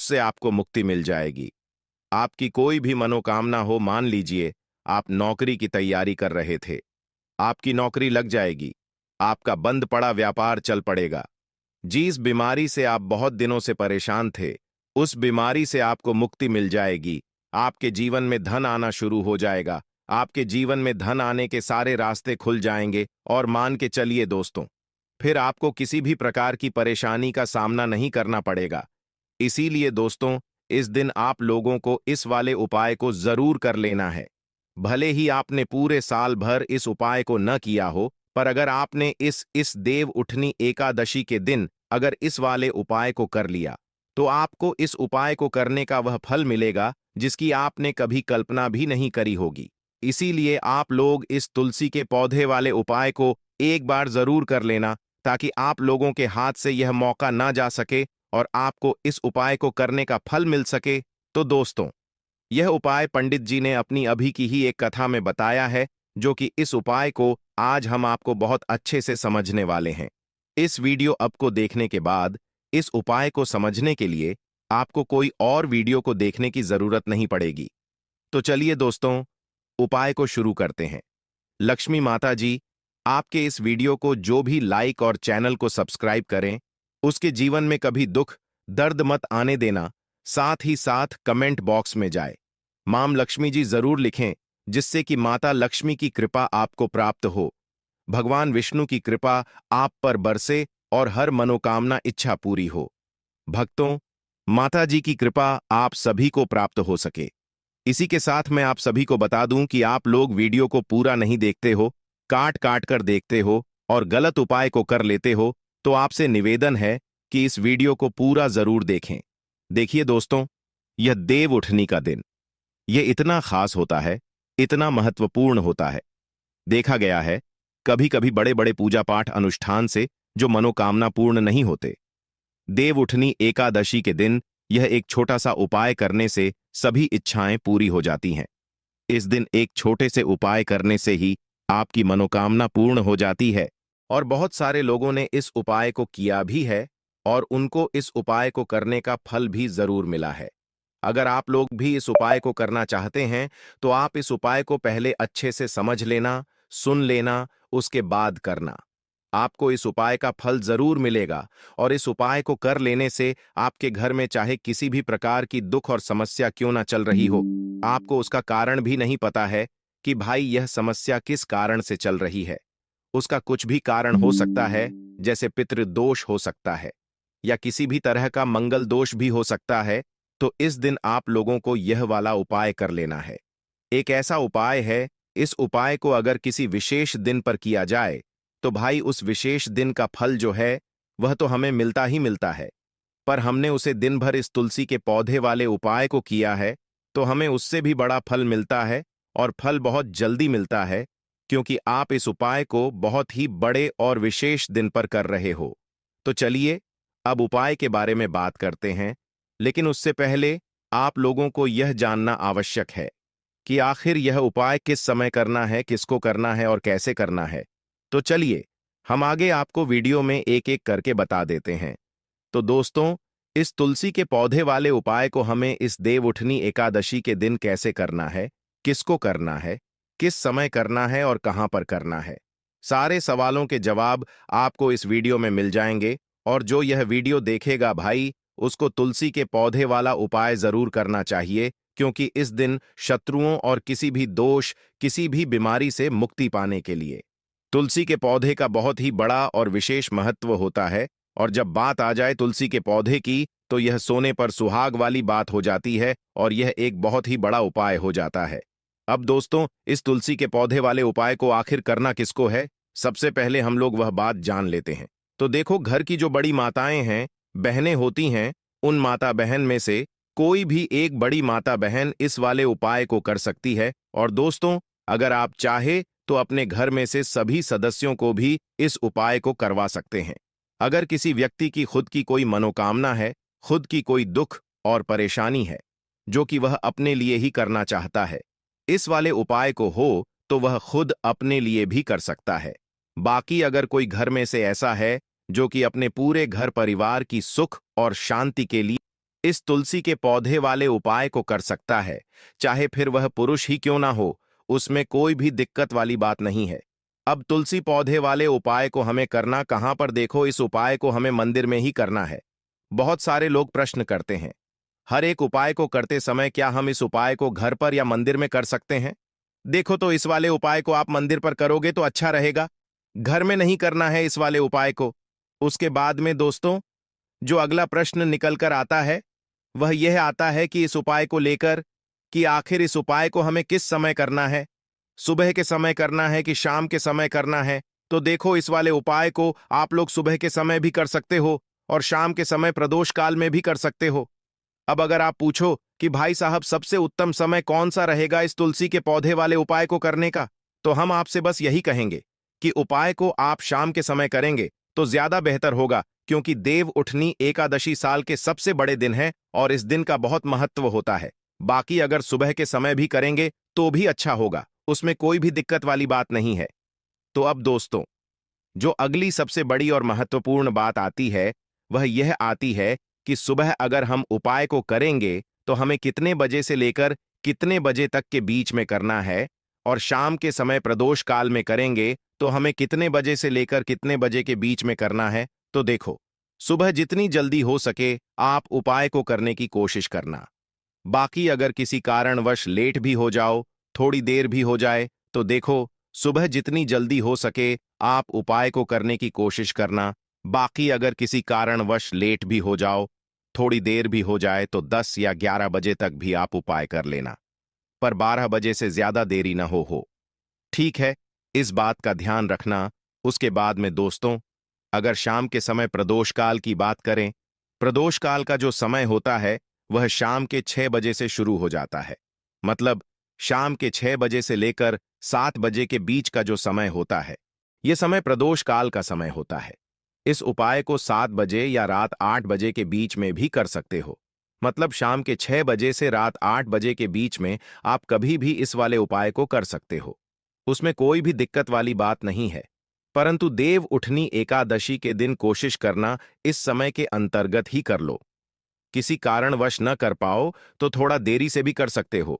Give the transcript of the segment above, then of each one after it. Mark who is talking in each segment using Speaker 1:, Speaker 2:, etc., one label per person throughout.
Speaker 1: उससे आपको मुक्ति मिल जाएगी। आपकी कोई भी मनोकामना हो, मान लीजिए आप नौकरी की तैयारी कर रहे थे, आपकी नौकरी लग जाएगी, आपका बंद पड़ा व्यापार चल पड़ेगा। जिस बीमारी से आप बहुत दिनों से परेशान थे, उस बीमारी से आपको मुक्ति मिल जाएगी। आपके जीवन में धन आना शुरू हो जाएगा। आपके जीवन में धन आने के सारे रास्ते खुल जाएंगे और मान के चलिए दोस्तों, फिर आपको किसी भी प्रकार की परेशानी का सामना नहीं करना पड़ेगा। इसीलिए दोस्तों, इस दिन आप लोगों को इस वाले उपाय को जरूर कर लेना है। भले ही आपने पूरे साल भर इस उपाय को न किया हो, पर अगर आपने इस देव उठनी एकादशी के दिन अगर इस वाले उपाय को कर लिया, तो आपको इस उपाय को करने का वह फल मिलेगा जिसकी आपने कभी कल्पना भी नहीं करी होगी। इसीलिए आप लोग इस तुलसी के पौधे वाले उपाय को एक बार जरूर कर लेना, ताकि आप लोगों के हाथ से यह मौका ना जा सके और आपको इस उपाय को करने का फल मिल सके। तो दोस्तों, यह उपाय पंडित जी ने अपनी अभी की ही एक कथा में बताया है, जो कि इस उपाय को आज हम आपको बहुत अच्छे से समझने वाले हैं। इस वीडियो अब को देखने के बाद इस उपाय को समझने के लिए आपको कोई और वीडियो को देखने की जरूरत नहीं पड़ेगी। तो चलिए दोस्तों, उपाय को शुरू करते हैं। लक्ष्मी माता जी, आपके इस वीडियो को जो भी लाइक और चैनल को सब्सक्राइब करें, उसके जीवन में कभी दुख दर्द मत आने देना। साथ ही साथ कमेंट बॉक्स में जाए माम लक्ष्मी जी जरूर लिखें, जिससे कि माता लक्ष्मी की कृपा आपको प्राप्त हो, भगवान विष्णु की कृपा आप पर बरसे और हर मनोकामना इच्छा पूरी हो। भक्तों, माता जी की कृपा आप सभी को प्राप्त हो सके। इसी के साथ मैं आप सभी को बता दूं कि आप लोग वीडियो को पूरा नहीं देखते हो, काट काट कर देखते हो और गलत उपाय को कर लेते हो, तो आपसे निवेदन है कि इस वीडियो को पूरा जरूर देखें। देखिए दोस्तों, यह देव उठनी का दिन, यह इतना खास होता है, इतना महत्वपूर्ण होता है। देखा गया है कभी कभी बड़े बड़े पूजा पाठ अनुष्ठान से जो मनोकामना पूर्ण नहीं होते, देव उठनी एकादशी के दिन यह एक छोटा सा उपाय करने से सभी इच्छाएं पूरी हो जाती हैं। इस दिन एक छोटे से उपाय करने से ही आपकी मनोकामना पूर्ण हो जाती है और बहुत सारे लोगों ने इस उपाय को किया भी है और उनको इस उपाय को करने का फल भी जरूर मिला है। अगर आप लोग भी इस उपाय को करना चाहते हैं, तो आप इस उपाय को पहले अच्छे से समझ लेना, सुन लेना, उसके बाद करना। आपको इस उपाय का फल जरूर मिलेगा और इस उपाय को कर लेने से आपके घर में चाहे किसी भी प्रकार की दुख और समस्या क्यों ना चल रही हो, आपको उसका कारण भी नहीं पता है कि भाई यह समस्या किस कारण से चल रही है। उसका कुछ भी कारण हो सकता है, जैसे पितृदोष हो सकता है या किसी भी तरह का मंगल दोष भी हो सकता है। तो इस दिन आप लोगों को यह वाला उपाय कर लेना है। एक ऐसा उपाय है, इस उपाय को अगर किसी विशेष दिन पर किया जाए, तो भाई उस विशेष दिन का फल जो है वह तो हमें मिलता ही मिलता है, पर हमने उसे दिन भर इस तुलसी के पौधे वाले उपाय को किया है, तो हमें उससे भी बड़ा फल मिलता है और फल बहुत जल्दी मिलता है, क्योंकि आप इस उपाय को बहुत ही बड़े और विशेष दिन पर कर रहे हो। तो चलिए अब उपाय के बारे में बात करते हैं, लेकिन उससे पहले आप लोगों को यह जानना आवश्यक है कि आखिर यह उपाय किस समय करना है, किसको करना है और कैसे करना है। तो चलिए हम आगे आपको वीडियो में एक एक करके बता देते हैं। तो दोस्तों, इस तुलसी के पौधे वाले उपाय को हमें इस देव उठनी एकादशी के दिन कैसे करना है, किसको करना है, किस समय करना है और कहां पर करना है, सारे सवालों के जवाब आपको इस वीडियो में मिल जाएंगे। और जो यह वीडियो देखेगा भाई, उसको तुलसी के पौधे वाला उपाय जरूर करना चाहिए, क्योंकि इस दिन शत्रुओं और किसी भी दोष, किसी भी बीमारी से मुक्ति पाने के लिए तुलसी के पौधे का बहुत ही बड़ा और विशेष महत्व होता है। और जब बात आ जाए तुलसी के पौधे की, तो यह सोने पर सुहाग वाली बात हो जाती है और यह एक बहुत ही बड़ा उपाय हो जाता है। अब दोस्तों, इस तुलसी के पौधे वाले उपाय को आखिर करना किसको है, सबसे पहले हम लोग वह बात जान लेते हैं। तो देखो, घर की जो बड़ी माताएं हैं, बहनें होती हैं, उन माता बहन में से कोई भी एक बड़ी माता बहन इस वाले उपाय को कर सकती है। और दोस्तों, अगर आप चाहे तो अपने घर में से सभी सदस्यों को भी इस उपाय को करवा सकते हैं। अगर किसी व्यक्ति की खुद की कोई मनोकामना है, खुद की कोई दुख और परेशानी है, जो कि वह अपने लिए ही करना चाहता है, इस वाले उपाय को हो तो वह खुद अपने लिए भी कर सकता है। बाकी अगर कोई घर में से ऐसा है जो कि अपने पूरे घर परिवार की सुख और शांति के लिए इस तुलसी के पौधे वाले उपाय को कर सकता है, चाहे फिर वह पुरुष ही क्यों ना हो, उसमें कोई भी दिक्कत वाली बात नहीं है। अब तुलसी पौधे वाले उपाय को हमें करना कहाँ पर, देखो इस उपाय को हमें मंदिर में ही करना है। बहुत सारे लोग प्रश्न करते हैं, हर एक उपाय को करते समय क्या हम इस उपाय को घर पर या मंदिर में कर सकते हैं? देखो तो इस वाले उपाय को आप मंदिर पर करोगे तो अच्छा रहेगा, घर में नहीं करना है इस वाले उपाय को। उसके बाद में दोस्तों, जो अगला प्रश्न निकल कर आता है वह यह आता है कि इस उपाय को लेकर कि आखिर इस उपाय को हमें किस समय करना है, सुबह के समय करना है कि शाम के समय करना है? तो देखो इस वाले उपाय को आप लोग सुबह के समय भी कर सकते हो और शाम के समय प्रदोष काल में भी कर सकते हो। अब अगर आप पूछो कि भाई साहब सबसे उत्तम समय कौन सा रहेगा इस तुलसी के पौधे वाले उपाय को करने का, तो हम आपसे बस यही कहेंगे कि उपाय को आप शाम के समय करेंगे तो ज्यादा बेहतर होगा, क्योंकि देव उठनी एकादशी साल के सबसे बड़े दिन है और इस दिन का बहुत महत्व होता है। बाकी अगर सुबह के समय भी करेंगे तो भी अच्छा होगा, उसमें कोई भी दिक्कत वाली बात नहीं है। तो अब दोस्तों, जो अगली सबसे बड़ी और महत्वपूर्ण बात आती है वह यह आती है कि सुबह अगर हम उपाय को करेंगे तो हमें कितने बजे से लेकर कितने बजे तक के बीच में करना है, और शाम के समय प्रदोष काल में करेंगे तो हमें कितने बजे से लेकर कितने बजे के बीच में करना है। तो देखो, सुबह जितनी जल्दी हो सके आप उपाय को करने की कोशिश करना। बाकी अगर किसी कारणवश लेट भी हो जाओ, थोड़ी देर भी हो जाए, तो देखो सुबह जितनी जल्दी हो सके आप उपाय को करने की कोशिश करना। बाकी अगर किसी कारणवश लेट भी हो जाओ, थोड़ी देर भी हो जाए, तो 10 या 11 बजे तक भी आप उपाय कर लेना, पर 12 बजे से ज्यादा देरी ना हो। ठीक है, इस बात का ध्यान रखना। उसके बाद में दोस्तों, अगर शाम के समय प्रदोष काल की बात करें, प्रदोष काल का जो समय होता है वह शाम के 6 बजे से शुरू हो जाता है। मतलब शाम के 6 बजे से लेकर 7 बजे के बीच का जो समय होता है, यह समय प्रदोष काल का समय होता है। इस उपाय को 7 बजे या रात 8 बजे के बीच में भी कर सकते हो। मतलब शाम के 6 बजे से रात 8 बजे के बीच में आप कभी भी इस वाले उपाय को कर सकते हो, उसमें कोई भी दिक्कत वाली बात नहीं है। परंतु देव उठनी एकादशी के दिन कोशिश करना इस समय के अंतर्गत ही कर लो। किसी कारणवश न कर पाओ तो थोड़ा देरी से भी कर सकते हो।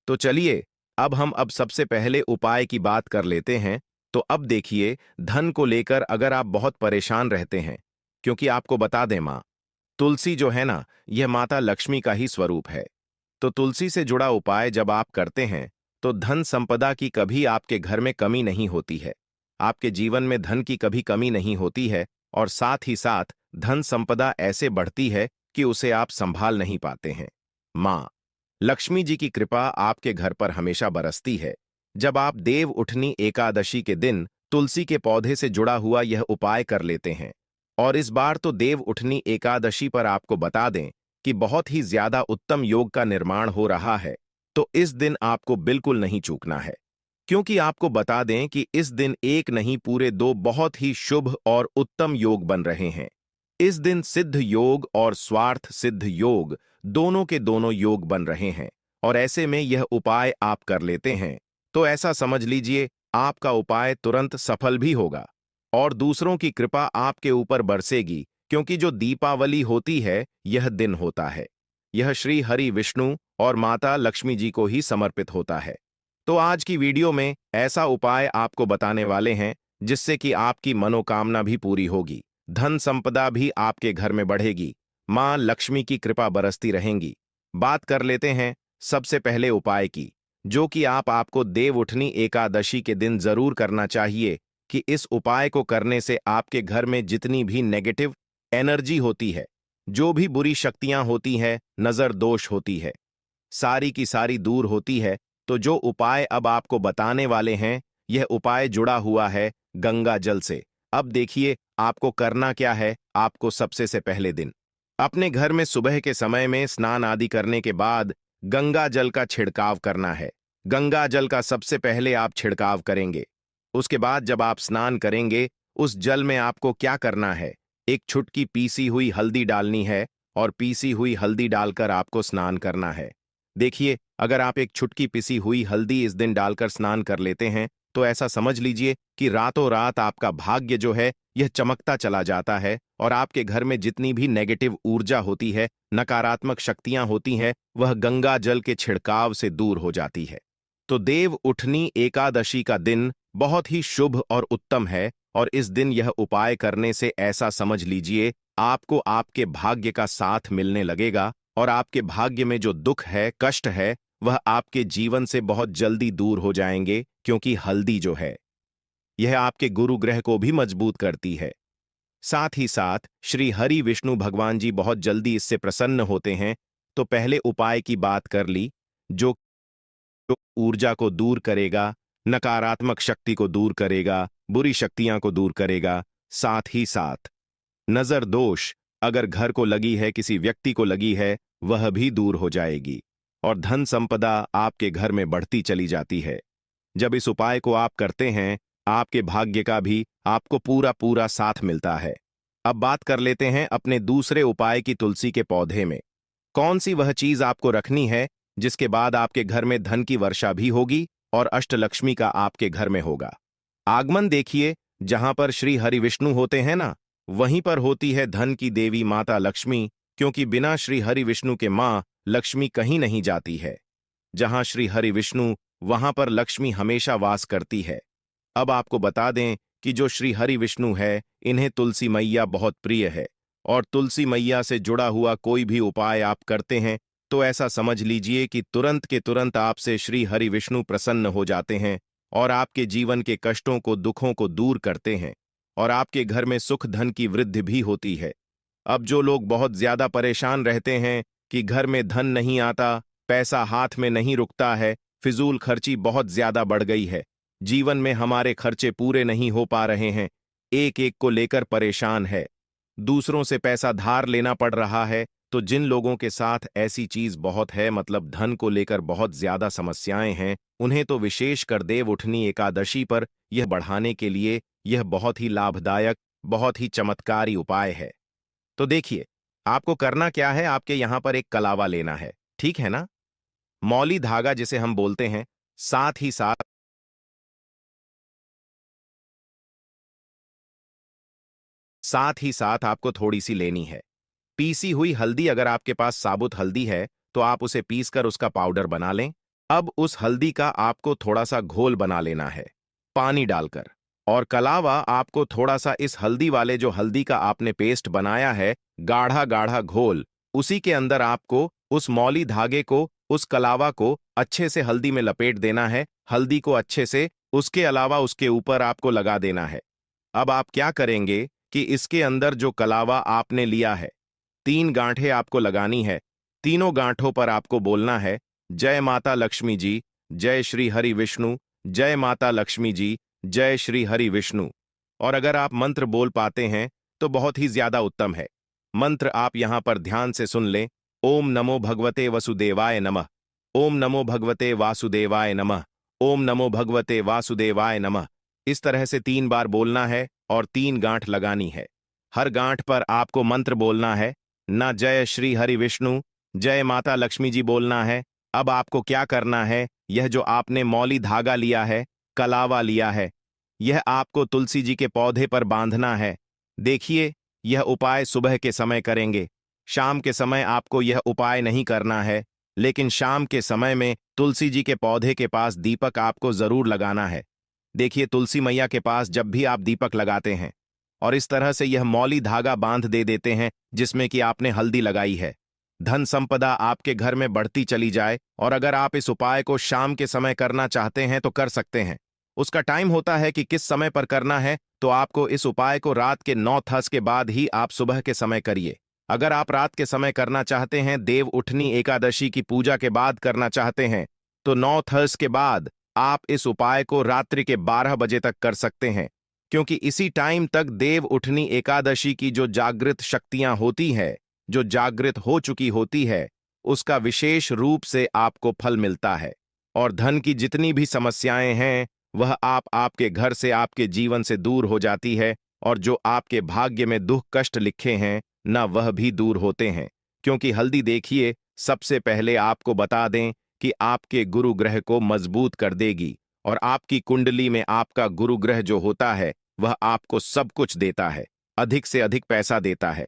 Speaker 1: तो चलिए, अब सबसे पहले उपाय की बात कर लेते हैं। तो अब देखिए, धन को लेकर अगर आप बहुत परेशान रहते हैं, क्योंकि आपको बता दें माँ तुलसी जो है ना, यह माता लक्ष्मी का ही स्वरूप है। तो तुलसी से जुड़ा उपाय जब आप करते हैं तो धन संपदा की कभी आपके घर में कमी नहीं होती है। आपके जीवन में धन की कभी कमी नहीं होती है, और साथ ही साथ धन संपदा ऐसे बढ़ती है कि उसे आप संभाल नहीं पाते हैं। माँ लक्ष्मी जी की कृपा आपके घर पर हमेशा बरसती है जब आप देव उठनी एकादशी के दिन तुलसी के पौधे से जुड़ा हुआ यह उपाय कर लेते हैं। और इस बार तो देव उठनी एकादशी पर आपको बता दें कि बहुत ही ज्यादा उत्तम योग का निर्माण हो रहा है। तो इस दिन आपको बिल्कुल नहीं चूकना है, क्योंकि आपको बता दें कि इस दिन एक नहीं पूरे 2 बहुत ही शुभ और उत्तम योग बन रहे हैं। इस दिन सिद्ध योग और स्वार्थ सिद्ध योग दोनों के दोनों योग बन रहे हैं, और ऐसे में यह उपाय आप कर लेते हैं तो ऐसा समझ लीजिए आपका उपाय तुरंत सफल भी होगा और दूसरों की कृपा आपके ऊपर बरसेगी, क्योंकि जो दीपावली होती है यह दिन होता है, यह श्री हरि विष्णु और माता लक्ष्मी जी को ही समर्पित होता है। तो आज की वीडियो में ऐसा उपाय आपको बताने वाले हैं जिससे कि आपकी मनोकामना भी पूरी होगी, धन संपदा भी आपके घर में बढ़ेगी, मां लक्ष्मी की कृपा बरसती रहेंगी। बात कर लेते हैं सबसे पहले उपाय की, जो कि आपको देव उठनी एकादशी के दिन जरूर करना चाहिए। कि इस उपाय को करने से आपके घर में जितनी भी नेगेटिव एनर्जी होती है, जो भी बुरी शक्तियां होती हैं, नजर दोष होती है, सारी की सारी दूर होती है। तो जो उपाय अब आपको बताने वाले हैं, यह उपाय जुड़ा हुआ है गंगा जल से। अब देखिए आपको करना क्या है। आपको सबसे से पहले दिन अपने घर में सुबह के समय में स्नान आदि करने के बाद गंगा जल का छिड़काव करना है। गंगा जल का सबसे पहले आप छिड़काव करेंगे। उसके बाद जब आप स्नान करेंगे, उस जल में आपको क्या करना है, एक छुटकी पीसी हुई हल्दी डालनी है, और पीसी हुई हल्दी डालकर आपको स्नान करना है। देखिए, अगर आप एक छुटकी पिसी हुई हल्दी इस दिन डालकर स्नान कर लेते हैं तो ऐसा समझ लीजिए कि रातों रात आपका भाग्य जो है यह चमकता चला जाता है और आपके घर में जितनी भी नेगेटिव ऊर्जा होती है, नकारात्मक शक्तियां होती हैं, वह गंगा जल के छिड़काव से दूर हो जाती है। तो देव उठनी एकादशी का दिन बहुत ही शुभ और उत्तम है और इस दिन यह उपाय करने से ऐसा समझ लीजिए आपको आपके भाग्य का साथ मिलने लगेगा और आपके भाग्य में जो दुख है, कष्ट है, वह आपके जीवन से बहुत जल्दी दूर हो जाएंगे, क्योंकि हल्दी जो है यह आपके गुरु ग्रह को भी मजबूत करती है। साथ ही साथ श्री हरि विष्णु भगवान जी बहुत जल्दी इससे प्रसन्न होते हैं। तो पहले उपाय की बात कर ली, जो ऊर्जा को दूर करेगा, नकारात्मक शक्ति को दूर करेगा, बुरी शक्तियां को दूर करेगा। साथ ही साथ नजर दोष अगर घर को लगी है, किसी व्यक्ति को लगी है, वह भी दूर हो जाएगी और धन संपदा आपके घर में बढ़ती चली जाती है। जब इस उपाय को आप करते हैं, आपके भाग्य का भी आपको पूरा पूरा साथ मिलता है। अब बात कर लेते हैं अपने दूसरे उपाय की, तुलसी के पौधे में कौन सी वह चीज आपको रखनी है जिसके बाद आपके घर में धन की वर्षा भी होगी और अष्टलक्ष्मी का आपके घर में होगा आगमन। देखिए, जहां पर श्री हरि विष्णु होते हैं ना, वहीं पर होती है धन की देवी माता लक्ष्मी, क्योंकि बिना श्री हरि विष्णु के मां लक्ष्मी कहीं नहीं जाती है। जहां श्री हरि विष्णु, वहां पर लक्ष्मी हमेशा वास करती है। अब आपको बता दें कि जो श्री हरि विष्णु है, इन्हें तुलसी मैया बहुत प्रिय है और तुलसी मैया से जुड़ा हुआ कोई भी उपाय आप करते हैं तो ऐसा समझ लीजिए कि तुरंत के तुरंत आपसे श्री हरि विष्णु प्रसन्न हो जाते हैं और आपके जीवन के कष्टों को, दुखों को दूर करते हैं और आपके घर में सुख धन की वृद्धि भी होती है। अब जो लोग बहुत ज्यादा परेशान रहते हैं कि घर में धन नहीं आता, पैसा हाथ में नहीं रुकता है, फिजूल खर्ची बहुत ज्यादा बढ़ गई है, जीवन में हमारे खर्चे पूरे नहीं हो पा रहे हैं, एक एक को लेकर परेशान है, दूसरों से पैसा धार लेना पड़ रहा है, तो जिन लोगों के साथ ऐसी चीज बहुत है, मतलब धन को लेकर बहुत ज्यादा समस्याएं हैं, उन्हें तो विशेषकर देव उठनी एकादशी पर यह बढ़ाने के लिए यह बहुत ही लाभदायक, बहुत ही चमत्कारी उपाय है। तो देखिए, आपको करना क्या है, आपके यहां पर एक कलावा लेना है, ठीक है ना, मौली धागा जिसे हम बोलते हैं। साथ ही साथ आपको थोड़ी सी लेनी है पीसी हुई हल्दी। अगर आपके पास साबुत हल्दी है तो आप उसे पीसकर उसका पाउडर बना लें। अब उस हल्दी का आपको थोड़ा सा घोल बना लेना है पानी डालकर, और कलावा आपको थोड़ा सा इस हल्दी वाले, जो हल्दी का आपने पेस्ट बनाया है, गाढ़ा गाढ़ा घोल, उसी के अंदर आपको उस मौली धागे को, उस कलावा को अच्छे से हल्दी में लपेट देना है। हल्दी को अच्छे से उसके अलावा उसके ऊपर आपको लगा देना है। अब आप क्या करेंगे कि इसके अंदर जो कलावा आपने लिया है, 3 गांठें आपको लगानी है। तीनों गांठों पर आपको बोलना है, जय माता लक्ष्मी जी, जय श्री हरि विष्णु, जय माता लक्ष्मी जी, जय श्री हरि विष्णु। और अगर आप मंत्र बोल पाते हैं तो बहुत ही ज्यादा उत्तम है। मंत्र आप यहां पर ध्यान से सुन लें। ओम नमो भगवते वसुदेवाय नमः, ओम नमो भगवते वासुदेवाय नमः, ओम नमो भगवते वासुदेवाय नमः। इस तरह से 3 बार बोलना है और 3 गांठ लगानी है। हर गांठ पर आपको मंत्र बोलना है, ना जय श्री हरि विष्णु, जय माता लक्ष्मी जी बोलना है। अब आपको क्या करना है, यह जो आपने मौली धागा लिया है, कलावा लिया है, यह आपको तुलसी जी के पौधे पर बांधना है। देखिए, यह उपाय सुबह के समय करेंगे, शाम के समय आपको यह उपाय नहीं करना है, लेकिन शाम के समय में तुलसी जी के पौधे के पास दीपक आपको जरूर लगाना है। देखिए, तुलसी मैया के पास जब भी आप दीपक लगाते हैं और इस तरह से यह मौली धागा बांध दे देते हैं जिसमें कि आपने हल्दी लगाई है, धन संपदा आपके घर में बढ़ती चली जाए। और अगर आप इस उपाय को शाम के समय करना चाहते हैं तो कर सकते हैं। उसका टाइम होता है कि किस समय पर करना है, तो आपको इस उपाय को रात के 9:30 के बाद ही आप सुबह के समय करिए। अगर आप रात के समय करना चाहते हैं, देव उठनी एकादशी की पूजा के बाद करना चाहते हैं, तो 9:30 के बाद आप इस उपाय को रात्रि के 12 बजे तक कर सकते हैं, क्योंकि इसी टाइम तक देव उठनी एकादशी की जो जागृत शक्तियां होती है, जो जागृत हो चुकी होती है, उसका विशेष रूप से आपको फल मिलता है और धन की जितनी भी समस्याएं हैं वह आपके घर से, आपके जीवन से दूर हो जाती है और जो आपके भाग्य में दुख कष्ट लिखे हैं ना, वह भी दूर होते हैं। क्योंकि हल्दी, देखिए, सबसे पहले आपको बता दें कि आपके गुरु ग्रह को मजबूत कर देगी और आपकी कुंडली में आपका गुरु ग्रह जो होता है वह आपको सब कुछ देता है, अधिक से अधिक पैसा देता है।